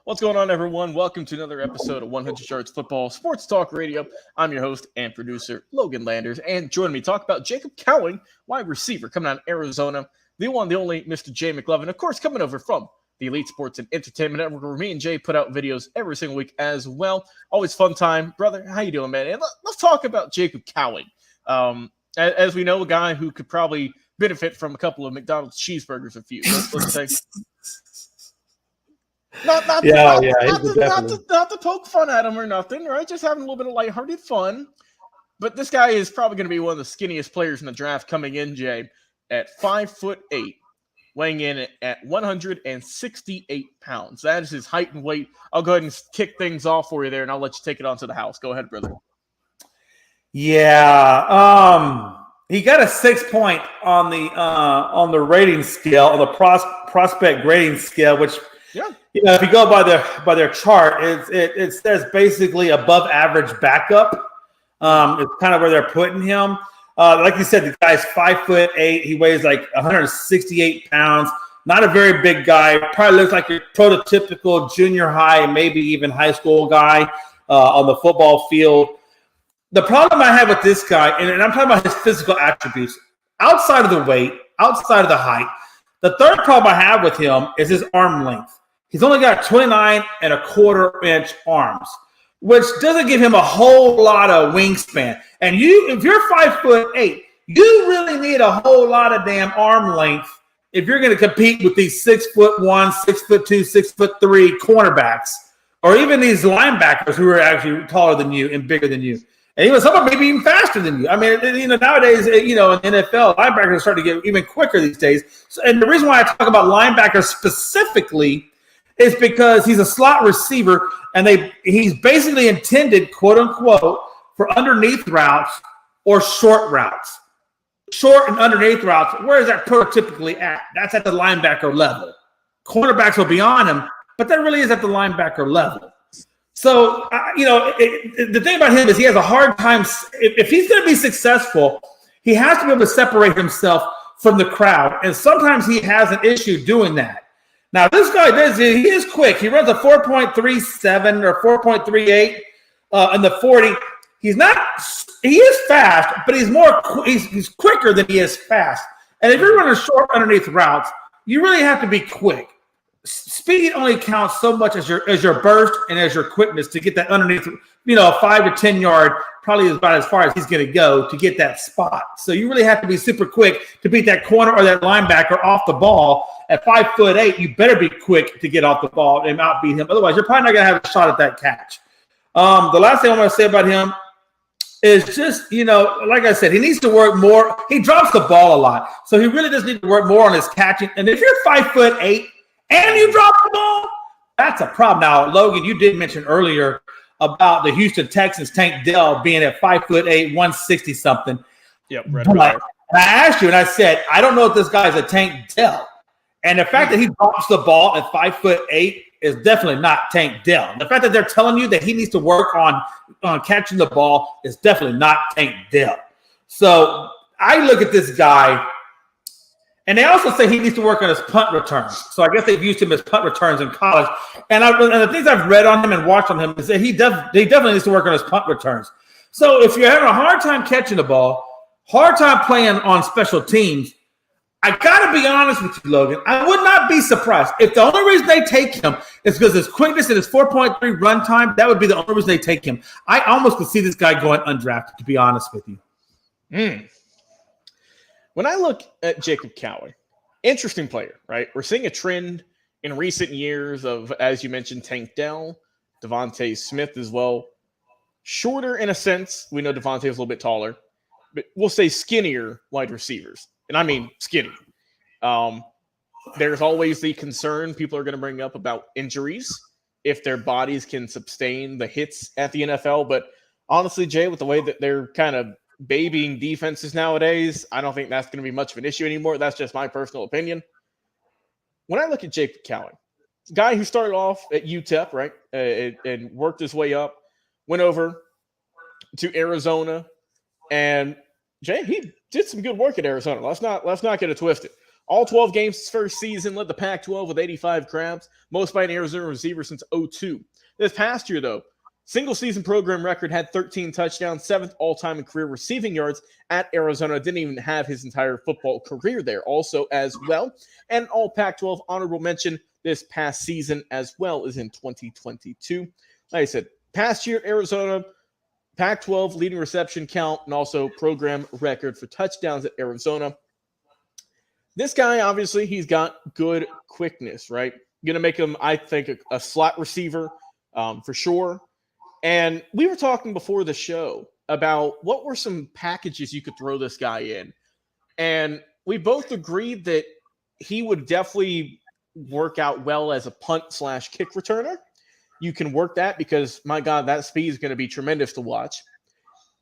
What's going on, everyone? Welcome to another episode of 100 Yards Football Sports Talk Radio. I'm your host and producer, Logan Landers, and joining me to talk about Jacob Cowing, wide receiver coming out of Arizona, the one, the only Mr. Jay McLovin, of course, coming over from the Elite Sports and Entertainment Network, where me and Jay put out videos every single week as well. Always fun time. Brother, how you doing, man? And let's talk about Jacob Cowing. As we know, a guy who could probably benefit from a couple of McDonald's cheeseburgers, a few. Let's say. Not to poke fun at him or nothing, right? Just having a little bit of lighthearted fun. But this guy is probably going to be one of the skinniest players in the draft coming in, Jay, at 5'8", weighing in at 168 pounds. That is his height and weight. I'll go ahead and kick things off for you there, and I'll let you take it on to the house. Go ahead, brother. Yeah, he got a 6 point on the rating scale, on the prospect grading scale, which. Yeah. You know, if you go by their chart, it says basically above average backup. It's kind of where they're putting him. Like you said, the guy's 5'8". He weighs like 168 pounds. Not a very big guy. Probably looks like your prototypical junior high, maybe even high school guy on the football field. The problem I have with this guy, and I'm talking about his physical attributes, outside of the weight, outside of the height, the third problem I have with him is his arm length. He's only got 29.25-inch arms, which doesn't give him a whole lot of wingspan. And if you're 5'8", you really need a whole lot of damn arm length if you're going to compete with these 6'1", 6'2", 6'3" cornerbacks, or even these linebackers who are actually taller than you and bigger than you. And even some maybe even faster than you. I mean, nowadays, in NFL, linebackers are starting to get even quicker these days. And the reason why I talk about linebackers specifically is because he's a slot receiver, and he's basically intended, quote unquote, for underneath routes or short routes. Short and underneath routes, where is that prototypically at? That's at the linebacker level. Cornerbacks will be on him, but that really is at the linebacker level. So, the thing about him is he has a hard time. If he's going to be successful, he has to be able to separate himself from the crowd. And sometimes he has an issue doing that. Now, this guy, he is quick. He runs a 4.37 or 4.38 in the 40. He is fast, but he's quicker than he is fast. And if you're running short underneath routes, you really have to be quick. Speed only counts so much as your burst and as your quickness to get that underneath, 5 to 10 yard, probably is about as far as he's going to go to get that spot. So you really have to be super quick to beat that corner or that linebacker off the ball. At 5'8", you better be quick to get off the ball and outbeat him. Otherwise, you're probably not going to have a shot at that catch. The last thing I want to say about him is just, like I said, he needs to work more. He drops the ball a lot. So he really does need to work more on his catching. And if you're 5'8", and you drop the ball, that's a problem. Now, Logan, you did mention earlier about the Houston Texans, Tank Dell, being at 5'8", 160-something. Yep, right. And I asked you, and I said, I don't know if this guy's a Tank Dell. And the fact that he drops the ball at 5'8" is definitely not Tank Dell. The fact that they're telling you that he needs to work on catching the ball is definitely not Tank Dell. So I look at this guy. And they also say he needs to work on his punt returns. So I guess they've used him as punt returns in college. And the things I've read on him and watched on him is that he definitely needs to work on his punt returns. So if you're having a hard time catching the ball, hard time playing on special teams, I got to be honest with you, Logan. I would not be surprised. If the only reason they take him is because his quickness and his 4.3 run time, that would be the only reason they take him. I almost could see this guy going undrafted, to be honest with you. When I look at Jacob Cowing, interesting player, right? We're seeing a trend in recent years of, as you mentioned, Tank Dell, Devontae Smith as well. Shorter in a sense. We know Devontae is a little bit taller, but we'll say skinnier wide receivers. And I mean skinny. There's always the concern people are going to bring up about injuries, if their bodies can sustain the hits at the NFL. But honestly, Jay, with the way that they're kind of babying defenses nowadays, I don't think that's going to be much of an issue anymore. That's just my personal opinion. When I look at Jacob Cowing, a guy who started off at UTEP, right, and worked his way up, went over to Arizona, and Jay, he did some good work at Arizona. Let's not get it twisted. All 12 games his first season, led the Pac-12 with 85 grabs, most by an Arizona receiver since 2002. This past year, though, single-season program record, had 13 touchdowns, 7th all-time in career receiving yards at Arizona. Didn't even have his entire football career there also as well. And all Pac-12 honorable mention this past season as well as in 2022. Like I said, past year at Arizona, Pac-12 leading reception count and also program record for touchdowns at Arizona. This guy, obviously, he's got good quickness, right? Going to make him, I think, a slot receiver for sure. And we were talking before the show about what were some packages you could throw this guy in. And we both agreed that he would definitely work out well as a punt/kick returner. You can work that because, my God, that speed is going to be tremendous to watch.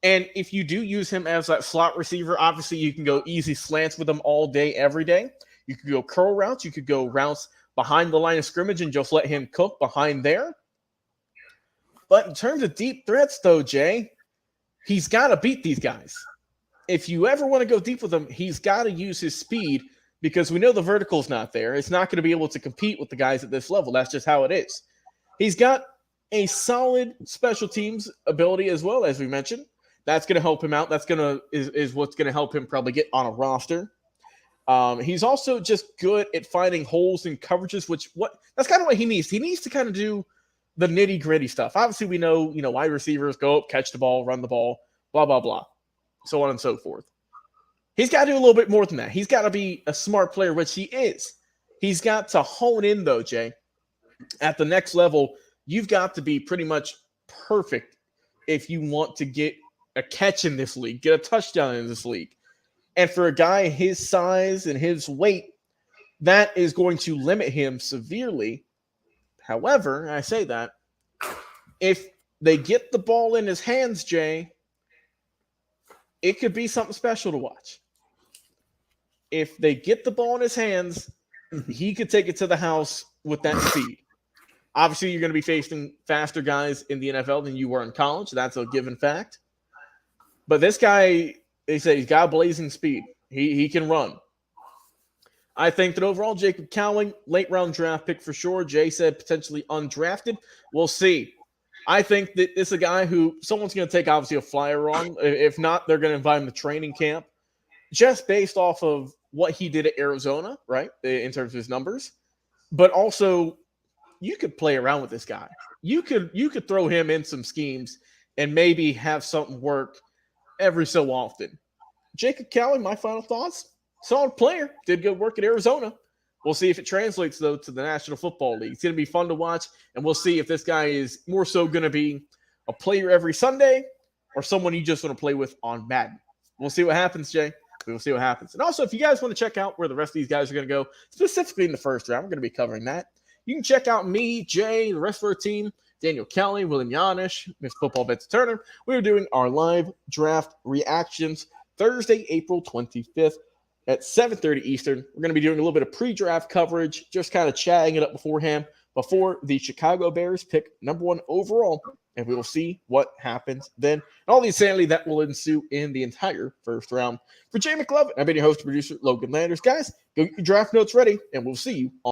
And if you do use him as that slot receiver, obviously you can go easy slants with him all day, every day. You could go curl routes. You could go routes behind the line of scrimmage and just let him cook behind there. But in terms of deep threats, though, Jay, he's got to beat these guys. If you ever want to go deep with him, he's got to use his speed because we know the vertical's not there. It's not going to be able to compete with the guys at this level. That's just how it is. He's got a solid special teams ability as well, as we mentioned. That's going to help him out. That's is what's going to help him probably get on a roster. He's also just good at finding holes in coverages, that's kind of what he needs. He needs to kind of do the nitty-gritty stuff. Obviously, we know, wide receivers go up, catch the ball, run the ball, blah, blah, blah, so on and so forth. He's got to do a little bit more than that. He's got to be a smart player, which he is. He's got to hone in, though, Jay. At the next level, you've got to be pretty much perfect if you want to get a catch in this league, get a touchdown in this league. And for a guy his size and his weight, that is going to limit him severely. However, I say that, if they get the ball in his hands, Jay, it could be something special to watch. If they get the ball in his hands, he could take it to the house with that speed. Obviously, you're going to be facing faster guys in the NFL than you were in college. That's a given fact. But this guy, they say he's got blazing speed. He can run. I think that overall, Jacob Cowling, late-round draft pick for sure. Jay said potentially undrafted. We'll see. I think that this is a guy who someone's going to take, obviously, a flyer on. If not, they're going to invite him to training camp just based off of what he did at Arizona, right, in terms of his numbers. But also, you could play around with this guy. You could throw him in some schemes and maybe have something work every so often. Jacob Cowling, my final thoughts. Solid player. Did good work at Arizona. We'll see if it translates, though, to the National Football League. It's going to be fun to watch, and we'll see if this guy is more so going to be a player every Sunday or someone you just want to play with on Madden. We'll see what happens, Jay. We'll see what happens. And also, if you guys want to check out where the rest of these guys are going to go, specifically in the first round, we're going to be covering that. You can check out me, Jay, the rest of our team, Daniel Kelly, William Yanish, Mr. Football Bets Turner. We are doing our live draft reactions Thursday, April 25th. At 7:30 Eastern. We're going to be doing a little bit of pre-draft coverage, just kind of chatting it up beforehand before the Chicago Bears pick number 1 overall, and we will see what happens then. And all the insanity that will ensue in the entire first round. For Jay McLovin, I've been your host and producer, Logan Landers. Guys, go get your draft notes ready, and we'll see you on